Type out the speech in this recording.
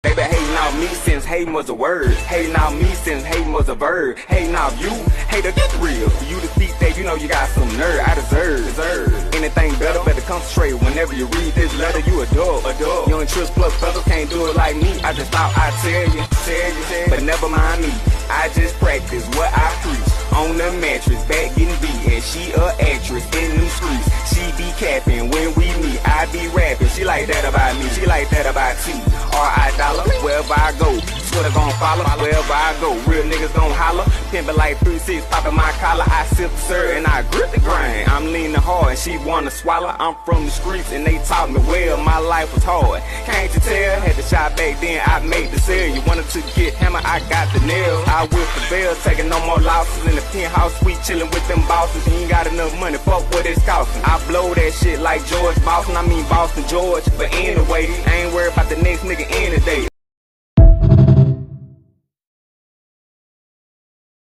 They been hating on me since hating was a word. Hating on me since hating was a verb. Hating on you, hater, get real. For you to speak that, you know you got some nerve. I deserve anything better concentrate. Whenever you read this letter, you adore. You and Trish plus Feather can't do it like me. I just thought I'd tell you, but never mind me. I just practice what I preach. On the mattress, back getting beat, and she a actress in them streets. She be capping when we meet. I be rapping. She like that about me. She like that about T. R.I. Dollar. Wherever I go, swear gon' follow. Wherever I go, real niggas gon' holler. Pimpin' like 3-6, poppin' my collar. I sip the sir and I grip the grain. I'm leaning hard and she wanna swallow. I'm from the streets and they taught me well. My life was hard. Can't you tell? Had the shot back then. I made the sale. You wanted to get hammer, I got the nails. I whip the bell, taking no more losses in the penthouse suite, chillin' with them bosses. You ain't got enough money, fuck what it's costing. I blow that shit like George Boston. I mean Boston George. But anyway, I ain't worried about the next nigga any day.